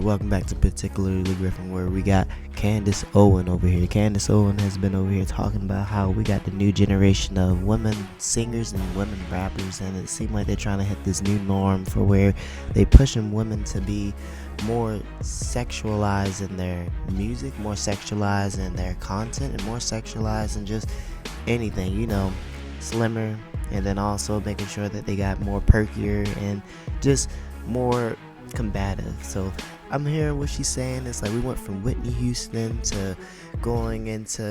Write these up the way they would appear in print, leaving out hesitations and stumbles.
welcome back to Particularly Griffin, where we got Candace Owen over here. Candace Owen has been over here talking about how we got the new generation of women singers and women rappers, and it seemed like they're trying to hit this new norm for where they pushing women to be more sexualized in their music, more sexualized in their content, and more sexualized in just anything, slimmer, and then also making sure that they got more perkier and just more combative. So I'm hearing what she's saying. It's like we went from Whitney Houston to going into,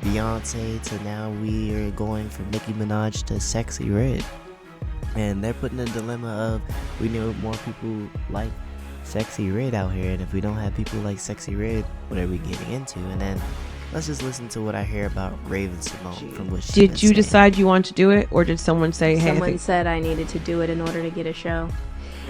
Beyonce, to now we are going from Nicki Minaj to Sexy Red. And they're putting a dilemma of we need more people like Sexy Red out here, and if we don't have people like Sexy Red, what are we getting into? And then let's just listen to what I hear about Raven Simone from what she did you decide you want to do it, or did someone say, hey, someone said I needed to do it in order to get a show?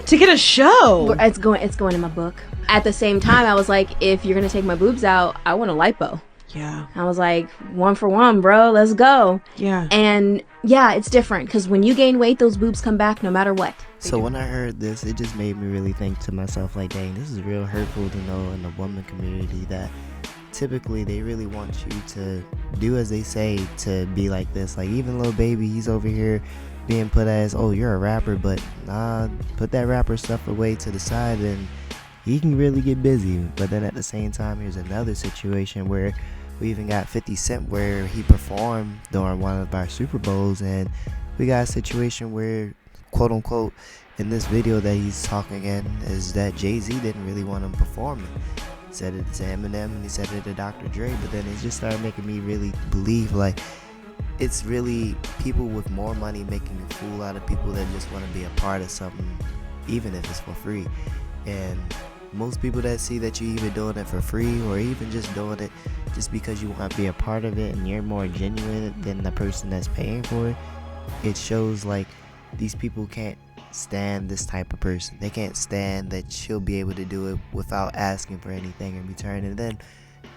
To get a show? It's going in my book. At the same time, I was like, if you're gonna take my boobs out, I want a lipo. Yeah. I was like, 1 for 1, bro, let's go. Yeah. And yeah, it's different because when you gain weight, those boobs come back no matter what. So when I heard this, it just made me really think to myself, like, dang, this is real hurtful to know in the woman community that typically they really want you to do as they say, to be like this. Like, even Lil Baby, he's over here being put as, oh, you're a rapper, but nah, put that rapper stuff away to the side and he can really get busy. But then at the same time, here's another situation where we even got 50 Cent where he performed during one of our Super Bowls, and we got a situation where, quote unquote, in this video that he's talking in, is that Jay-Z didn't really want him performing. He said it to Eminem and he said it to Dr. Dre, but then it just started making me really believe like it's really people with more money making a fool out of people that just want to be a part of something, even if it's for free. And most people that see that you're even doing it for free, or even just doing it just because you want to be a part of it and you're more genuine than the person that's paying for it, it shows like these people can't stand this type of person. They can't stand that she'll be able to do it without asking for anything in return. And then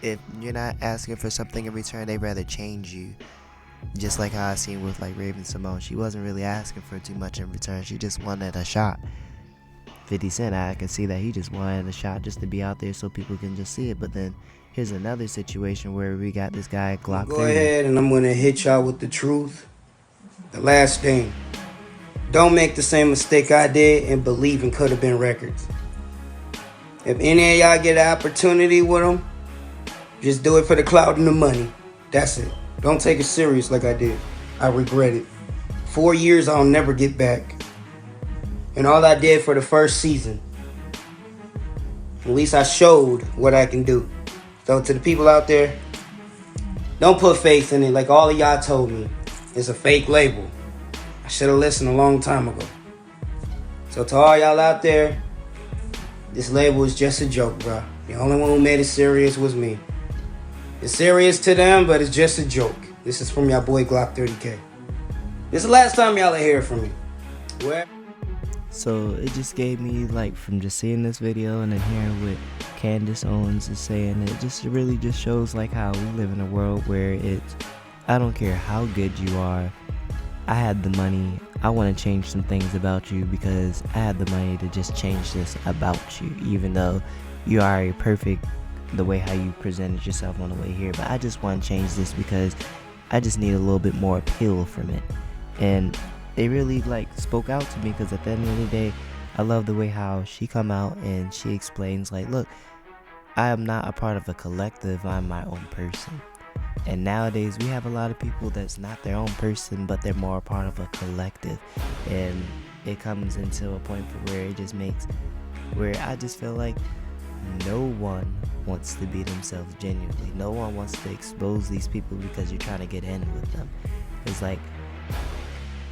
if you're not asking for something in return, they'd rather change you. Just like how I seen with like Raven Simone, she wasn't really asking for too much in return. She just wanted a shot. 50 Cent, I can see that he just wanted a shot just to be out there so people can just see it. But then here's another situation where we got this guy Glock 30. Go ahead, and I'm gonna hit y'all with the truth. The last thing, don't make the same mistake I did and believe in Could Have Been Records. If any of y'all get an opportunity with them, just do it for the clout and the money. That's it. Don't take it serious like I did. I regret it. 4 years I'll never get back. And all I did for the first season, at least I showed what I can do. So to the people out there, don't put faith in it like all of y'all told me. It's a fake label. I should have listened a long time ago. So to all y'all out there, this label is just a joke, bro. The only one who made it serious was me. It's serious to them, but it's just a joke. This is from y'all boy Glock 30K. This is the last time y'all hear from me. Where? So it just gave me, like, from just seeing this video and then hearing what Candace Owens is saying, it just really just shows like how we live in a world where it's, I don't care how good you are, I had the money, I want to change some things about you because I had the money to just change this about you, even though you are already perfect the way how you presented yourself on the way here, but I just want to change this because I just need a little bit more appeal from it. And it really like spoke out to me because at the end of the day, I love the way how she come out and she explains like, look, I am not a part of a collective, I'm my own person. And nowadays we have a lot of people that's not their own person, but they're more a part of a collective, and it comes into a point where it just makes, where I just feel like no one wants to be themselves genuinely. No one wants to expose these people because you're trying to get in with them. It's like,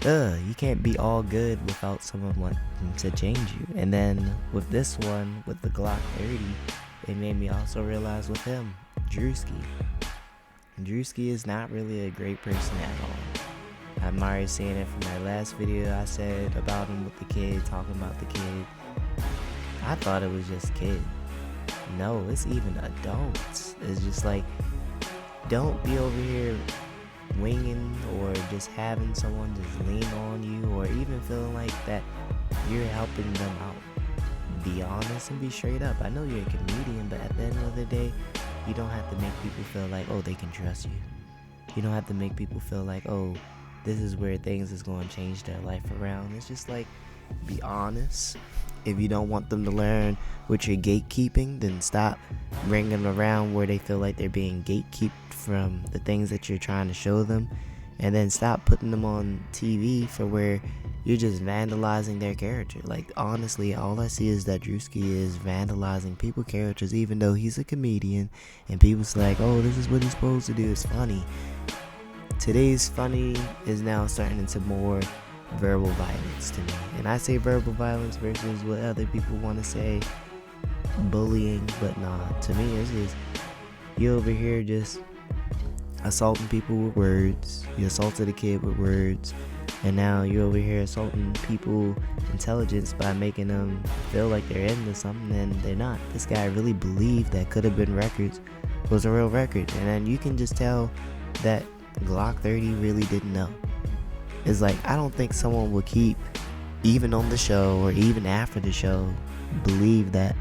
you can't be all good without someone wanting to change you. And then with this one, with the Glock 30, it made me also realize with him, Drewski is not really a great person at all. I'm already seeing it from that last video I said about him with the kid, talking about the kid. I thought it was just kid. No, it's even adults. It's just like, don't be over here winging or just having someone just lean on you, or even feeling like that you're helping them out. be honest and be straight up. I know you're a comedian, but at the end of the day, you don't have to make people feel like, oh, they can trust you. You don't have to make people feel like, oh, this is where things is going to change their life around. It's just like, be honest. If you don't want them to learn what you're gatekeeping, then stop bringing them around where they feel like they're being gatekeeped from the things that you're trying to show them. And then stop putting them on TV for where you're just vandalizing their character. Like, honestly, all I see is that Drewski is vandalizing people's characters, even though he's a comedian. And people's like, oh, this is what he's supposed to do. It's funny. Today's funny is now starting into more verbal violence to me. And I say verbal violence versus what other people want to say, bullying. But nah, to me, it's just, you over here just assaulting people with words. You assaulted a kid with words, and now you're over here assaulting people's intelligence by making them feel like they're into something and they're not. This guy really believed that Could Have Been Records was a real record, and then you can just tell that Glock 30 really didn't know. It's like, I don't think someone will keep, even on the show or even after the show, believe that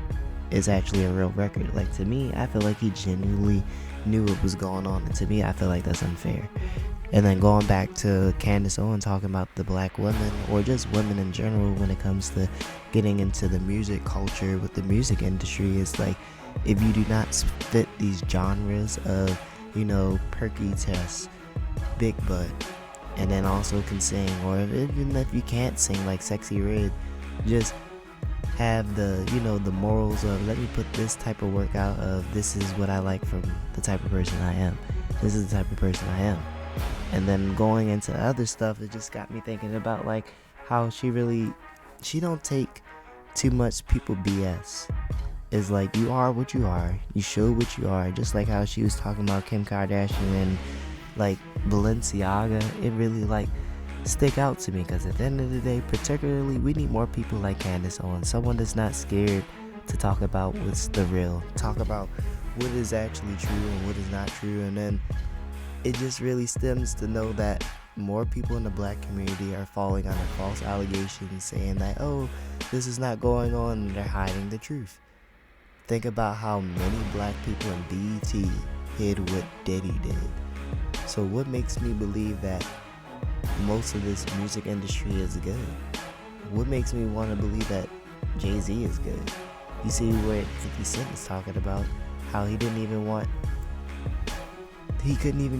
it's actually a real record. Like, to me, I feel like he genuinely knew what was going on, and to me, I feel like that's unfair. And then going back to Candace Owen talking about the black women, or just women in general, when it comes to getting into the music culture with the music industry, it's like, if you do not fit these genres of, you know, perky test, big butt, and then also can sing, or even if you can't sing like Sexy Red, just have the, you know, the morals of, let me put this type of work out of, this is what I like from the type of person I am. This is the type of person I am. And then going into other stuff, it just got me thinking about like how she don't take too much people BS. It's like, you are what you are. You show what you are. Just like how she was talking about Kim Kardashian and like Balenciaga. It really like stick out to me, because at the end of the day, particularly, we need more people like Candace Owen, someone that's not scared to talk about what's the real, talk about what is actually true and what is not true. And then it just really stems to know that more people in the black community are falling under false allegations, saying that, oh, this is not going on, and they're hiding the truth. Think about how many black people in BET hid what Diddy did. So what makes me believe that most of this music industry is good? What makes me want to believe that Jay-Z is good? You see where 50 Cent is talking about how he couldn't even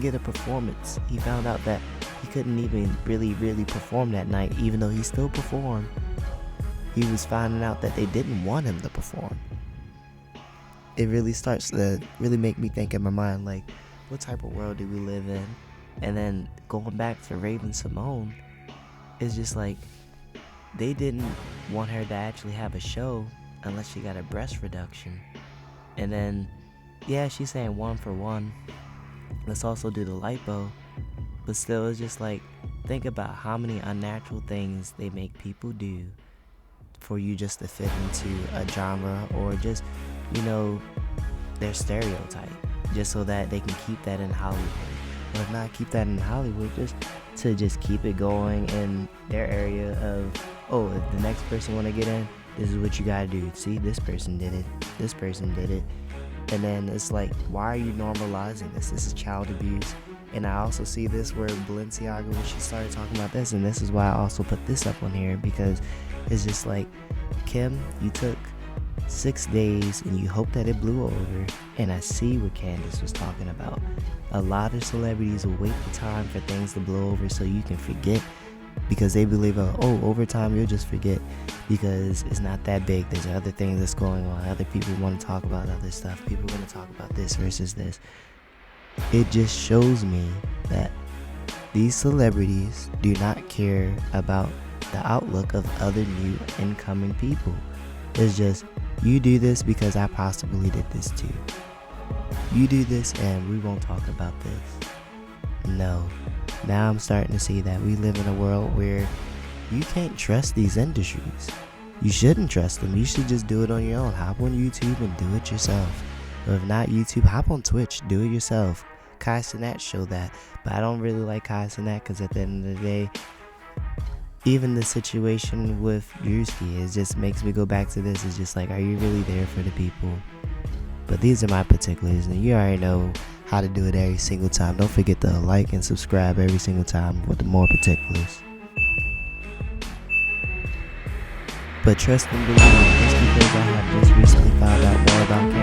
get a performance. He found out that he couldn't even really perform that night, even though he still performed. He was finding out that they didn't want him to perform. It really starts to really make me think in my mind, like, what type of world do we live in? And then going back to Raven-Symoné, it's just like, they didn't want her to actually have a show unless she got a breast reduction. And then, yeah, she's saying 1 for 1. Let's also do the lipo. But still, it's just like, think about how many unnatural things they make people do for you just to fit into a genre, or just, you know, their stereotype, just so that they can keep that in Hollywood. Or if not keep that in Hollywood, just to just keep it going in their area of, oh, if the next person want to get in, this is what you gotta do. See, this person did it, this person did it. And then it's like, why are you normalizing this? This is child abuse. And I also see this where Balenciaga, when she started talking about this, and this is why I also put this up on here, because it's just like, Kim, you took 6 days and you hope that it blew over. And I see what Candace was talking about. A lot of celebrities will wait the time for things to blow over so you can forget, because they believe, oh, over time you'll just forget because it's not that big. There's other things that's going on. Other people want to talk about other stuff. People are going to talk about this versus this. It just shows me that these celebrities do not care about the outlook of other new incoming people. It's just, you do this because I possibly did this too. You do this and we won't talk about this. No. Now I'm starting to see that we live in a world where you can't trust these industries. You shouldn't trust them. You should just do it on your own. Hop on YouTube and do it yourself. Or if not YouTube, hop on Twitch, do it yourself. Kai Cenat showed that. But I don't really like Kai Cenat, because at the end of the day, even the situation with Drewski, it just makes me go back to this. It's just like, are you really there for the people? But these are my particulars, and you already know how to do it every single time. Don't forget to like and subscribe every single time with the more particulars. But trust and believe, just because I have just recently found out more about